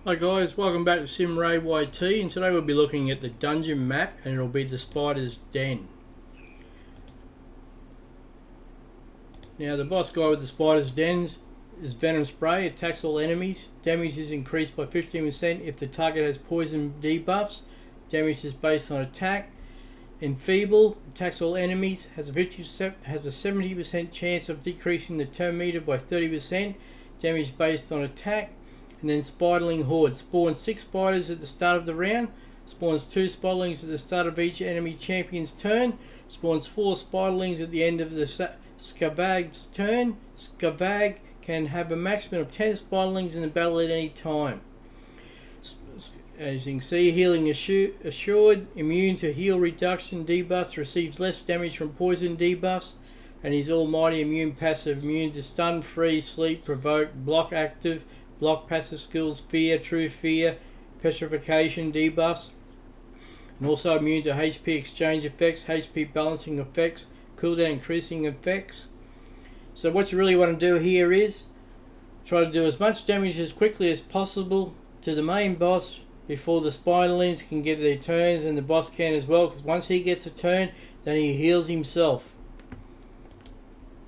Hi guys, welcome back to Sim Ray YT, and today we'll be looking at the dungeon map, and it'll be the Spider's Den. Now the boss guy with the Spider's Dens is Venom Spray, attacks all enemies, damage is increased by 15% if the target has poison debuffs, damage is based on attack. Enfeeble, attacks all enemies, has a 70% chance of decreasing the turn meter by 30%, damage based on attack. And then Spiderling Horde, spawns 6 spiders at the start of the round, spawns 2 Spiderlings at the start of each enemy champion's turn, spawns 4 Spiderlings at the end of the Skavag's turn. Skavag can have a maximum of 10 Spiderlings in the battle at any time. As you can see, healing assured, immune to heal reduction debuffs, receives less damage from poison debuffs, and his almighty immune passive, immune to stun, freeze, sleep, provoke, block active, block passive skills, fear, true fear, petrification debuffs, and also immune to HP exchange effects, HP balancing effects, cooldown increasing effects. So what you really want to do here is try to do as much damage as quickly as possible to the main boss before the Spiderlings can get their turns, and the boss can as well, because once he gets a turn then he heals himself.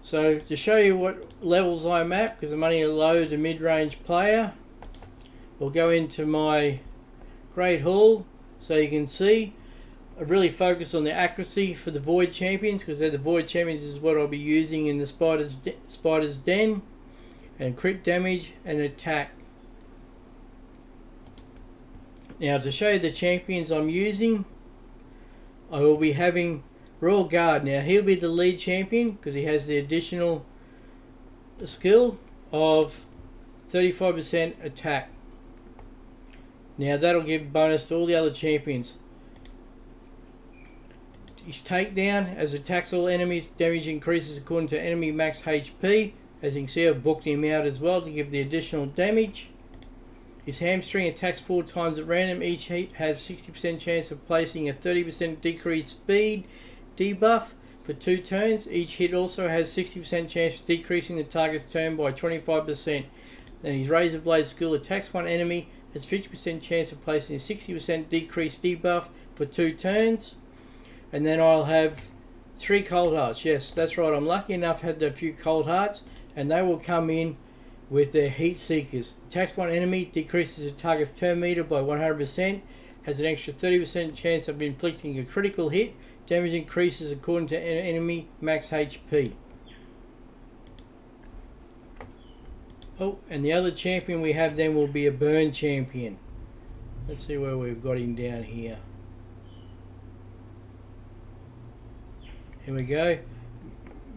So to show you what levels I'm at, because I'm only a low to mid-range player, we'll go into my Great Hall so you can see. I really focus on the accuracy for the Void Champions, because they're the Void Champions is what I'll be using in the Spider's Den, and crit damage and attack. Now to show you the champions I'm using, I will be having Royal Guard. Now he'll be the lead champion because he has the additional skill of 35% attack. Now that'll give bonus to all the other champions. His takedown, as attacks all enemies, damage increases according to enemy max HP. As you can see, I've booked him out as well to give the additional damage. His hamstring attacks 4 times at random. Each hit has 60% chance of placing a 30% decreased speed debuff for 2 turns. Each hit also has 60% chance of decreasing the target's turn by 25%. Then his Razor Blade skill attacks one enemy, has 50% chance of placing a 60% decreased debuff for 2 turns. And then I'll have 3 Cold Hearts. Yes, that's right, I'm lucky enough to have a few Cold Hearts, and they will come in with their Heat Seekers. Attacks one enemy, decreases the target's turn meter by 100%, has an extra 30% chance of inflicting a critical hit. Damage increases according to enemy max HP. Oh, and the other champion we have then will be a burn champion. Let's see where we've got him down here. Here we go.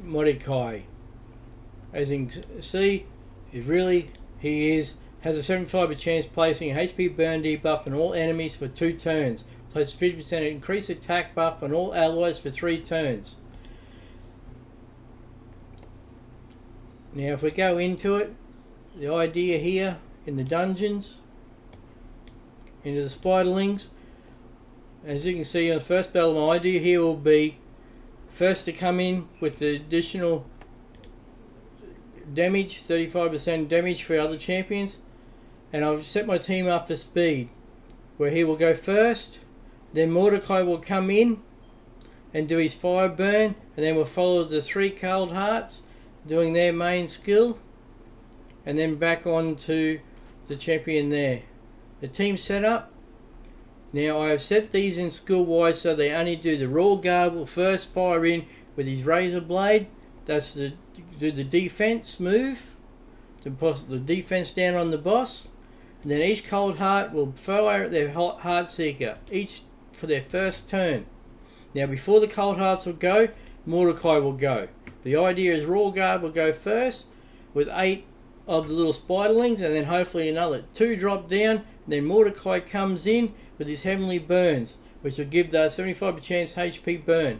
Mordecai. As you can see, he has a 75% chance placing a HP burn debuff on all enemies for 2 turns. Places 50% increased attack buff on all allies for 3 turns. Now if we go into it, the idea here in the dungeons, into the Spiderlings, as you can see in the first battle, my idea here will be first to come in with the additional damage, 35% damage for other champions, and I've set my team up for speed, where he will go first, then Mordecai will come in and do his fire burn, and then we'll follow the 3 Cold Hearts doing their main skill, and then back on to the champion there. The team setup. Now I have set these in skill wise so they only do the Royal Guard will first fire in with his Razor Blade. That's to do the defense move, to put the defense down on the boss. And then each Cold Heart will fire at their Heart Seeker, each for their first turn. Now before the Cold Hearts will go, Mordecai will go. The idea is Royal Guard will go first with 8 of the little Spiderlings, and then hopefully another 2 drop down, and then Mordecai comes in with his Heavenly Burns, which will give the 75% chance HP burn.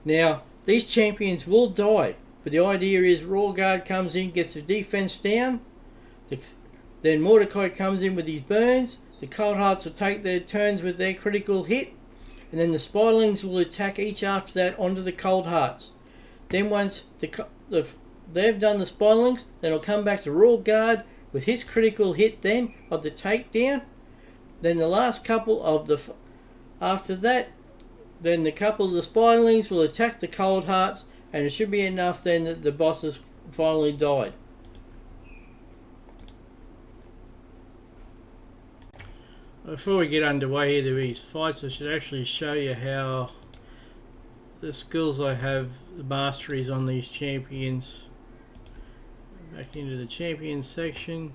Now these champions will die, but the idea is Royal Guard comes in, gets the defense down, then Mordecai comes in with his burns, the Cold Hearts will take their turns with their critical hit, and then the Spiderlings will attack each after that onto the Cold Hearts. Then once they've done the Spiderlings, then it'll come back to Royal Guard with his critical hit then of the takedown. Then the last couple of the after that, then the couple of the Spiderlings will attack the Cold Hearts, and it should be enough then that the boss has finally died. Before we get underway here with these fights, I should actually show you how the skills I have, the masteries on these champions. Back into the champions section.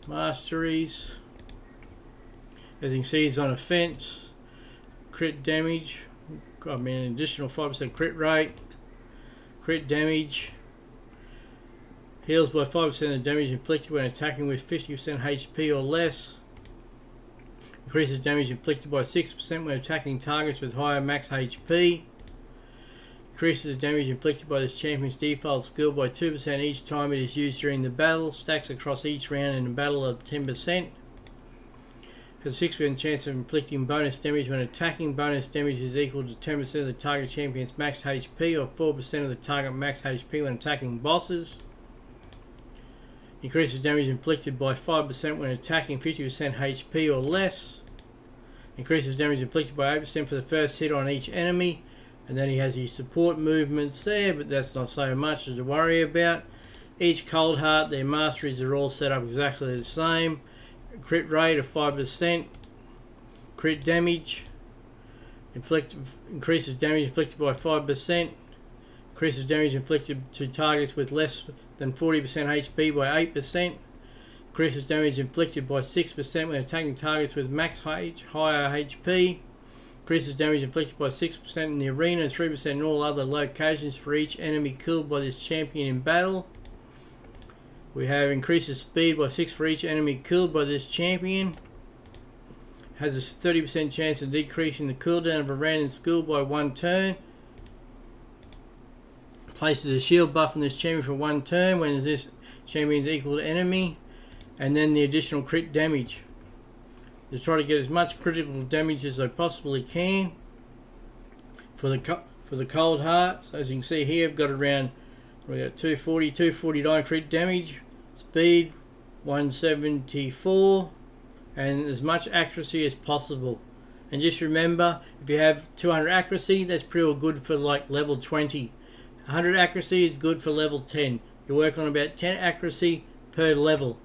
Masteries. As you can see, he's on offense, crit damage, an additional 5% crit rate, crit damage, heals by 5% of the damage inflicted when attacking with 50% HP or less, increases damage inflicted by 6% when attacking targets with higher max HP, increases damage inflicted by this champion's default skill by 2% each time it is used during the battle, stacks across each round in the battle of 10%, has a 6% chance of inflicting bonus damage when attacking. Bonus damage is equal to 10% of the target champion's max HP or 4% of the target max HP when attacking bosses. Increases damage inflicted by 5% when attacking 50% HP or less. Increases damage inflicted by 8% for the first hit on each enemy. And then he has his support movements there, but that's not so much to worry about. Each Cold Heart, their masteries are all set up exactly the same. Crit rate of 5%, crit damage, increases damage inflicted by 5%, increases damage inflicted to targets with less than 40% HP by 8%, increases damage inflicted by 6% when attacking targets with max higher HP, increases damage inflicted by 6% in the arena and 3% in all other locations for each enemy killed by this champion in battle. We have increases speed by 6 for each enemy killed by this champion. Has a 30% chance of decreasing the cooldown of a random skill by 1 turn. Places a shield buff on this champion for 1 turn when this champion is equal to enemy. And then the additional crit damage. To try to get as much critical damage as I possibly can. For the Cold Hearts, as you can see here, I've got around 240, 249 crit damage. Speed 174 and as much accuracy as possible. And just remember, if you have 200 accuracy, that's pretty good for like level 20. 100 accuracy is good for level 10. You work on about 10 accuracy per level.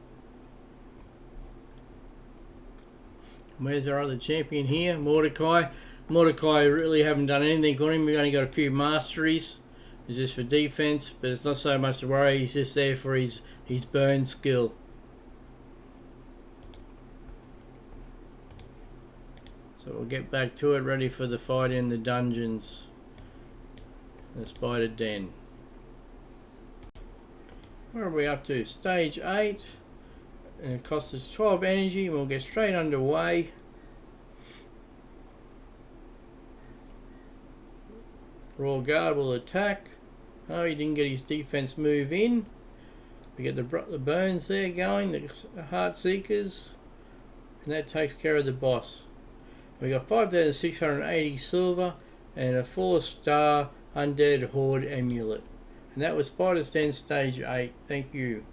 Where's our other champion here? Mordecai. Mordecai really haven't done anything on him. We've only got a few masteries. It's just for defense, but it's not so much to worry. He's just there for his burn skill. So we'll get back to it, ready for the fight in the dungeons. The spider den. Where are we up to? Stage 8. And it costs us 12 energy. We'll get straight underway. Royal Guard will attack. Oh, he didn't get his defense move in. We get the burns there going, the Heart Seekers, and that takes care of the boss. We got 5,680 silver and a 4-star Undead Horde amulet. And that was Spider's Den Stage 8. Thank you.